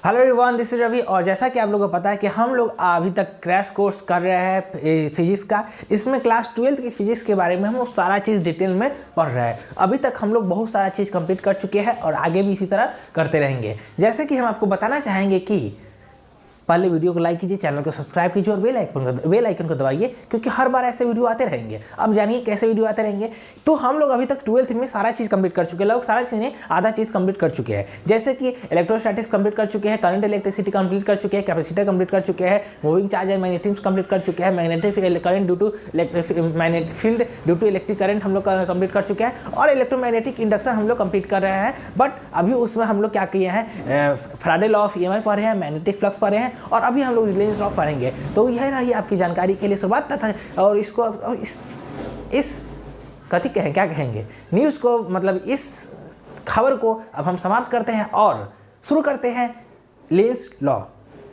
Hello everyone, this is Ravi. और जैसा कि आप लोगों को पता है कि हम लोग अभी तक क्रैश कोर्स कर रहे हैं फिजिक्स का। इसमें क्लास 12 की फिजिक्स के बारे में हम लोग सारा चीज़ डिटेल में पढ़ रहे हैं। अभी तक हम लोग बहुत सारा चीज़ कंप्लीट कर चुके हैं और आगे भी इसी तरह करते रहेंगे। जैसे कि हम आपको बताना चाहेंगे कि पहले वीडियो को लाइक कीजिए, चैनल को सब्सक्राइब कीजिए और बेल आइकन को दबाइए, क्योंकि हर बार ऐसे वीडियो आते रहेंगे। अब जानिए कैसे वीडियो आते रहेंगे। तो हम लोग अभी तक 12th में सारा चीज़ कंप्लीट कर चुके हैं, लगभग सारा चीज़ें आधा चीज़ कंप्लीट कर चुके हैं। जैसे कि इलेक्ट्रोस्टैटिक्स कंप्लीट कर चुके हैं, करंट इलेक्ट्रिसिटी कंप्लीट कर चुके हैं, कैपेसिटर कंप्लीट कर चुके हैं, moving charge and magnetism complete कर चुके हैं, magnetic current due to magnetic field due to electric current हम लोग कंप्लीट कर चुके हैं, और इलेक्ट्रोमैग्नेटिक इंडक्शन हम लोग कंप्लीट कर रहे हैं। बट अभी उसमें हम लोग क्या किए हैं, फैराडे लॉ ऑफ ईएमआई पढ़ रहे हैं, मैग्नेटिक फ्लक्स पढ़ रहे हैं, और अभी हम लोग लेंस लॉ पढ़ेंगे। तो यह रही आपकी जानकारी के लिए शुरुआत था। और इसको इस कथी कहें, क्या कहेंगे, न्यूज़ को, मतलब इस खबर को अब हम समाप्त करते हैं और शुरू करते हैं लेंस लॉ।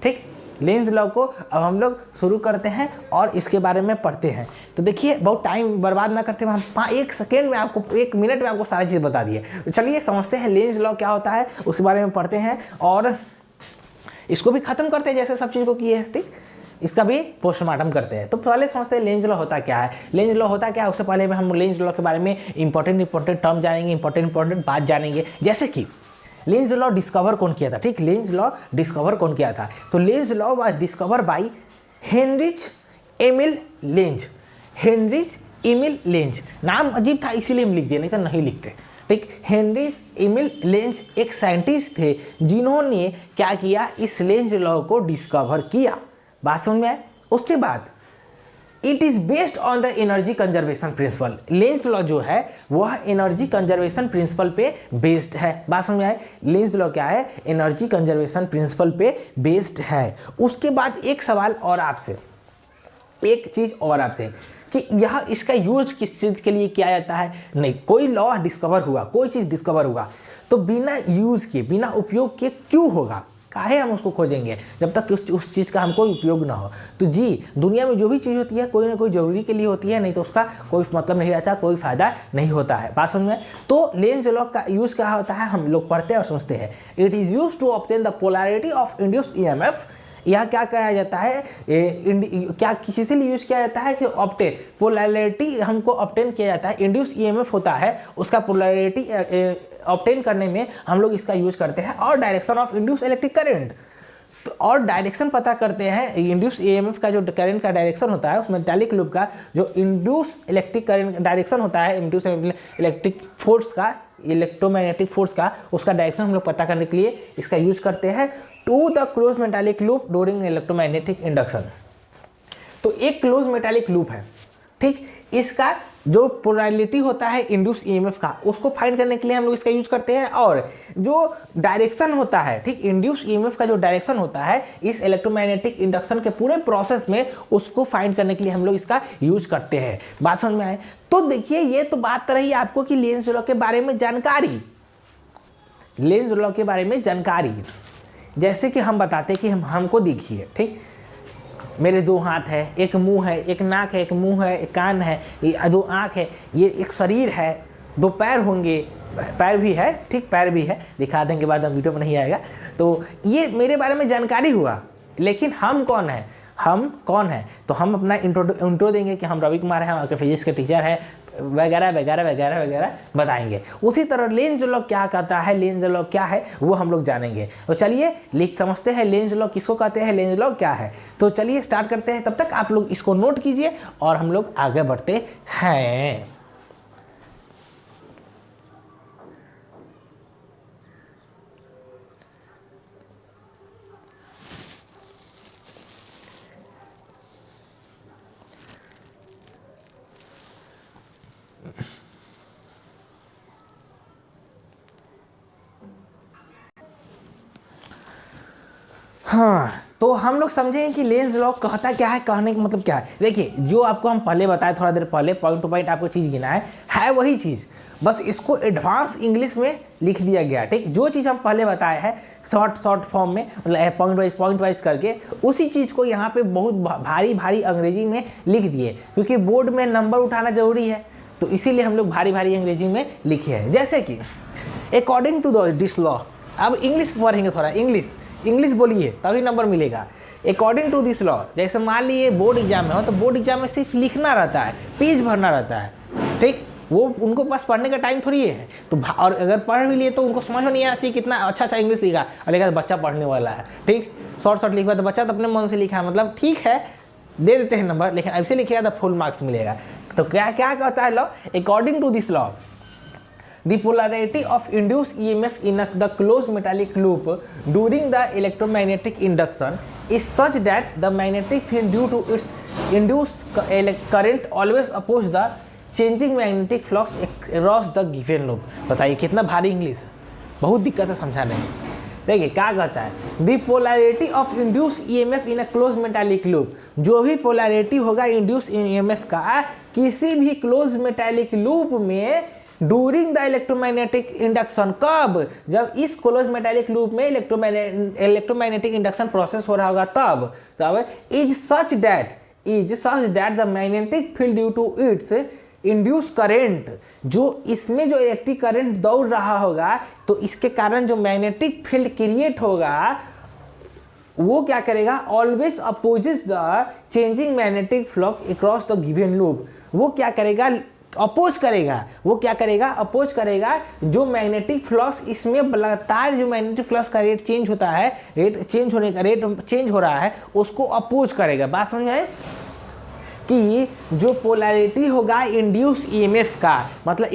ठीक, लेंस लॉ को अब हम लोग शुरू करते हैं और इसके बारे में पढ़ते हैं। तो देखिए, बहुत टाइम बर्बाद ना करते हुए हम 1 सेकेंड में आपको, 1 मिनट में आपको सारी चीज़ बता दिए। तो चलिए समझते हैं लेंस लॉ क्या होता है, उसके बारे में पढ़ते हैं और इसको भी खत्म करते हैं जैसे सब चीज़ को किए हैं। ठीक, इसका भी पोस्टमार्टम करते हैं। तो पहले समझते हैं लेंस लॉ होता क्या है। लेंस लॉ होता क्या है, उससे पहले हम लेंस लॉ के बारे में इंपॉर्टेंट टर्म जानेंगे, इंपॉर्टेंट बात जानेंगे। जैसे कि लेंस लॉ डिस्कवर कौन किया था। ठीक, लेंस लॉ डिस्कवर कौन किया था, तो Lenz law was discover by Heinrich Emil Lenz. Heinrich Emil Lenz, नाम अजीब था इसीलिए हम लिख दिए, नहीं तो नहीं लिखते। ठीक, हेनरिच एमिल लेंज एक साइंटिस्ट थे जिन्होंने क्या किया, इस लेंज लॉ को डिस्कवर किया। बात समझ में आए। उसके बाद it is based on the energy conservation principle. Lenz law जो है वह एनर्जी कंजर्वेशन प्रिंसिपल पे बेस्ड है। बात समझ में आए। लेंस लॉ क्या है, एनर्जी कंजर्वेशन प्रिंसिपल पे बेस्ड है। उसके बाद एक सवाल और आपसे, एक चीज और आपसे, कि यह इसका यूज किस चीज़ के लिए किया जाता है। नहीं, कोई लॉ डिस्कवर हुआ, कोई चीज़ डिस्कवर हुआ तो बिना यूज किए, बिना उपयोग किए क्यों होगा, काहे हम उसको खोजेंगे जब तक उस चीज़ का हमको उपयोग ना हो। तो जी, दुनिया में जो भी चीज़ होती है कोई ना कोई ज़रूरी के लिए होती है, नहीं तो उसका कोई मतलब नहीं रहता, कोई फायदा नहीं होता है। बात समझ में। तो लेंस लॉ का यूज़ क्या होता है हम लोग पढ़ते हैं और समझते हैं। It is use to obtain the polarity of induced EMF. यह क्या कराया जाता है, क्या किसी लिए यूज किया जाता है कि ऑब्टेन पोलैरिटी हमको ऑब्टेन किया जाता है। इंड्यूस ईएमएफ होता है, उसका पोलैरिटी ऑब्टेन करने में हम लोग इसका यूज करते हैं। और direction of induce electric current, तो और डायरेक्शन पता करते हैं। इंड्यूस ईएमएफ का जो करंट का डायरेक्शन होता है, उसमें मेटालिक लूप का जो इंड्यूस इलेक्ट्रिक करंट डायरेक्शन होता है, इंड्यूस इलेक्ट्रिक फोर्स का, इलेक्ट्रोमैग्नेटिक फोर्स का, उसका डायरेक्शन हम लोग पता करने के लिए इसका यूज करते हैं। To the close metallic loop during electromagnetic induction. तो एक क्लोज मेटालिक लूप है। ठीक, इसका जो पोलैरिटी होता है इंड्यूस ईएमएफ का, उसको फाइंड करने के लिए हम लोग इसका यूज करते हैं। और जो डायरेक्शन होता है, ठीक, इंड्यूस ईएमएफ का जो डायरेक्शन होता है इस इलेक्ट्रोमैग्नेटिक इंडक्शन के पूरे प्रोसेस में, उसको फाइंड करने के लिए हम लोग इसका यूज करते हैं। बात समझ में आए। तो देखिए, ये तो बात रही आपको कि लेंस लॉ के बारे में जानकारी। लेंस लॉ के बारे में जानकारी, जैसे कि हम बताते कि हमको देखिए, ठीक, मेरे 2 हाथ है, एक मुंह है, एक नाक है, एक मुंह है, एक कान है, 2 आँख है, ये एक शरीर है, 2 पैर होंगे, पैर भी है, ठीक, पैर भी है, दिखा देंगे बाद में, वीडियो में नहीं आएगा। तो ये मेरे बारे में जानकारी हुआ। लेकिन हम कौन है, हम कौन है, तो हम अपना इंट्रो देंगे कि हम रवि कुमार हैं, आपके फिजिक्स के टीचर हैं, वगैरह वगैरह वगैरह वगैरह बताएंगे। उसी तरह लेंस लॉ क्या कहता है, लेंस लॉ क्या है, वो हम लोग जानेंगे। तो चलिए लिख समझते हैं लेंस लॉ किसको कहते हैं, लेंस लॉ क्या है। तो चलिए स्टार्ट करते हैं। तब तक आप लोग इसको नोट कीजिए और हम लोग आगे बढ़ते हैं। हाँ, तो हम लोग समझें कि लेंस लॉ कहता क्या है, कहने का मतलब क्या है। देखिए, जो आपको हम पहले बताए, थोड़ा देर पहले, पॉइंट टू पॉइंट आपको चीज़ गिना है वही चीज़, बस इसको एडवांस इंग्लिश में लिख दिया गया। ठीक, जो चीज़ हम पहले बताए हैं शॉर्ट फॉर्म में, मतलब पॉइंट वाइज करके, उसी चीज़ को यहाँ पे बहुत भारी अंग्रेजी में लिख दिए, क्योंकि बोर्ड में नंबर उठाना जरूरी है, तो इसीलिए हम लोग भारी अंग्रेजी में लिखे हैं। जैसे कि अकॉर्डिंग टू दिस लॉ, अब इंग्लिश पढ़ेंगे, थोड़ा इंग्लिश इंग्लिश बोलिए तभी नंबर मिलेगा। अकॉर्डिंग टू दिस लॉ, जैसे मान लीजिए बोर्ड एग्जाम में हो तो बोर्ड एग्जाम में सिर्फ लिखना रहता है, पेज भरना रहता है, ठीक, वो उनको पास पढ़ने का टाइम थोड़ी है। तो और अगर पढ़ भी लिए तो उनको समझ में नहीं आना चाहिए कितना अच्छा इंग्लिश लिखा, और लिखा तो बच्चा पढ़ने वाला है, ठीक, शॉर्ट लिखा तो बच्चा तो अपने मन से लिखा है, मतलब ठीक है दे देते हैं नंबर, लेकिन ऐसे लिखेगा तो फुल मार्क्स मिलेगा। तो क्या क्या कहता है law, according to this law the polarity of induced EMF in the closed metallic loop during the electromagnetic induction is such that the magnetic field due to its induced current always oppose the changing magnetic flux across the given loop। बताइए कितना भारी English है, बहुत दिक्कत है समझाने में। देखिए क्या कहता है, the polarity of induce EMF in a close metallic loop, जो भी पोलैरिटी होगा इंड्यूस ईएमएफ का किसी भी क्लोज मेटालिक लूप में ड्यूरिंग द इलेक्ट्रोमैग्नेटिक इंडक्शन, कब, जब इस क्लोज मेटालिक लूप में इलेक्ट्रोमैग्नेटिक इंडक्शन प्रोसेस हो रहा होगा तब is such that the magnetic field due to its induce current, जो इसमें जो इलेक्ट्रिक करंट दौड़ रहा होगा तो इसके कारण जो मैग्नेटिक फील्ड क्रिएट होगा वो क्या करेगा, always opposes the changing magnetic flux across the given loop. वो क्या करेगा, अपोज करेगा, वो क्या करेगा, अपोज करेगा जो मैग्नेटिक फ्लक्स इसमें लगातार जो मैग्नेटिक फ्लक्स का रेट चेंज होता है, रेट चेंज होने का रेट चेंज हो रहा है उसको अपोज करेगा। बात समझ आए कि जो पोलैरिटी होगा इंड्यूस ईएमएफ का, मतलब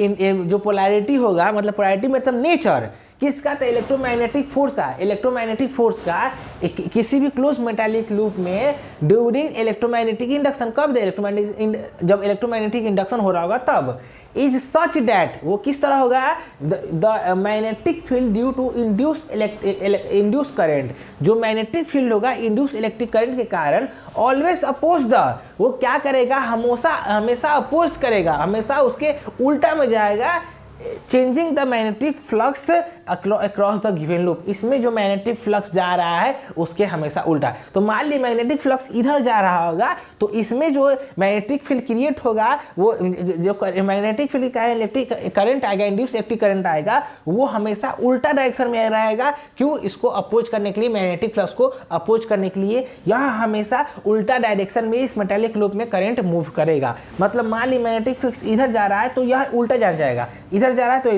जो पोलैरिटी होगा, मतलब पोलैरिटी मतलब नेचर किसका, तो इलेक्ट्रोमैग्नेटिक फोर्स का, इलेक्ट्रोमैग्नेटिक फोर्स का किसी भी क्लोज मेटालिक लूप में ड्यूरिंग इलेक्ट्रोमैग्नेटिक इंडक्शन, कब, जब इलेक्ट्रोमैग्नेटिक इंडक्शन हो रहा होगा तब, इज सच दैट, वो किस तरह होगा, the magnetic field due to induce current, जो मैग्नेटिक फील्ड होगा इंड्यूस इलेक्ट्रिक करंट के कारण ऑलवेज अपोज द, वो क्या करेगा, हमेशा अपोज करेगा, हमेशा उसके उल्टा में जाएगा, changing the magnetic flux across the given loop, इसमें जो मैग्नेटिक फ्लक्स जा रहा है उसके हमेशा उल्टा। तो मान ली मैग्नेटिक फ्लक्स इधर जा रहा होगा तो इसमें जो मैग्नेटिक फील्ड क्रिएट होगा, वो जो मैग्नेटिक फील्ड का इलेक्ट्रिक करंट आएगा, इंड्यूस इलेक्ट्रिक करंट आएगा, वो हमेशा उल्टा डायरेक्शन में रहेगा। क्यों, इसको अपोज करने के लिए, मैग्नेटिक फ्लक्स को अपोज करने के लिए यह हमेशा उल्टा डायरेक्शन में इस मेटालिक लूप में करंट मूव करेगा। मतलब मान ली मैग्नेटिक फ्लक्स इधर जा रहा है तो यह उल्टा जाएगा, इधर जा रहा है तो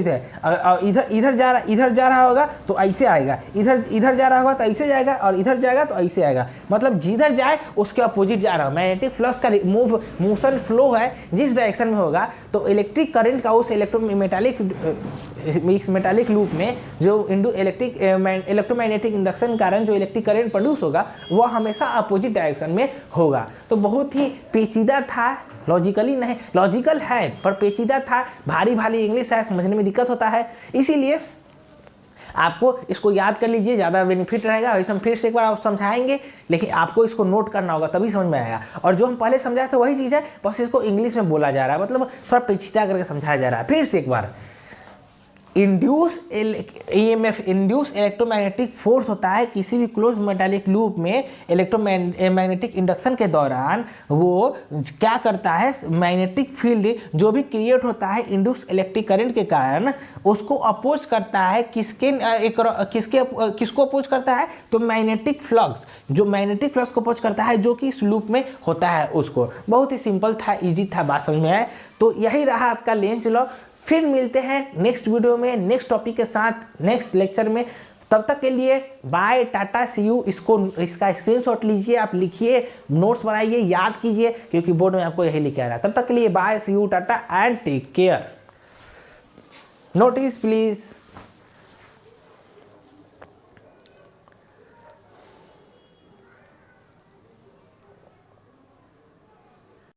इधर जा रहा होगा तो ऐसे आएगा, इधर जा रहा होगा तो ऐसे जाएगा, और इधर जाएगा तो ऐसे आएगा। मतलब जिधर जाए उसके अपोजिट जा रहा है। मैग्नेटिक फ्लक्स का मोशन फ्लो है जिस डायरेक्शन में होगा तो इलेक्ट्रिक करंट का उस मेटालिक लूप में जो इलेक्ट्रोमैग्नेटिक इंडक्शन के कारण जो इलेक्ट्रिक करंट प्रोड्यूस होगा वह हमेशा अपोजिट डायरेक्शन में होगा। तो बहुत ही पेचीदा था, लॉजिकली नहीं, लॉजिकल है पर पेचीदा था, भारी इंग्लिश है, समझने में दिक्कत होता है, इसीलिए आपको इसको याद कर लीजिए, ज़्यादा बेनिफिट रहेगा। वैसे हम फिर से एक बार आप समझाएंगे, लेकिन आपको इसको नोट करना होगा तभी समझ में आएगा। और जो हम पहले समझाए थे वही चीज़ है, बस इसको इंग्लिश में बोला जा रहा है, मतलब थोड़ा पेचीदा करके समझाया जा रहा है। फिर से एक बार, induce EMF induce electromagnetic force होता है किसी भी क्लोज मेटालिक लूप में इलेक्ट्रोमैग्नेटिक इंडक्शन के दौरान। वो क्या करता है, मैग्नेटिक फील्ड जो भी क्रिएट होता है इंड्यूस इलेक्ट्रिक करंट के कारण उसको अपोज करता है, किसको अपोज करता है, तो मैग्नेटिक फ्लक्स, जो मैग्नेटिक फ्लक्स को अपोज करता है जो कि इस लूप में होता है उसको। बहुत ही सिंपल था, ईजी था, बात समझ में आए। तो यही रहा आपका लेंज लॉ। फिर मिलते हैं नेक्स्ट वीडियो में नेक्स्ट टॉपिक के साथ, नेक्स्ट लेक्चर में। तब तक के लिए बाय, टाटा, सी यू। इसका स्क्रीनशॉट लीजिए, आप लिखिए, नोट्स बनाइए, याद कीजिए, क्योंकि बोर्ड में आपको यही लिखा रहा है। तब तक के लिए bye, see you, tata and take care. Notice please.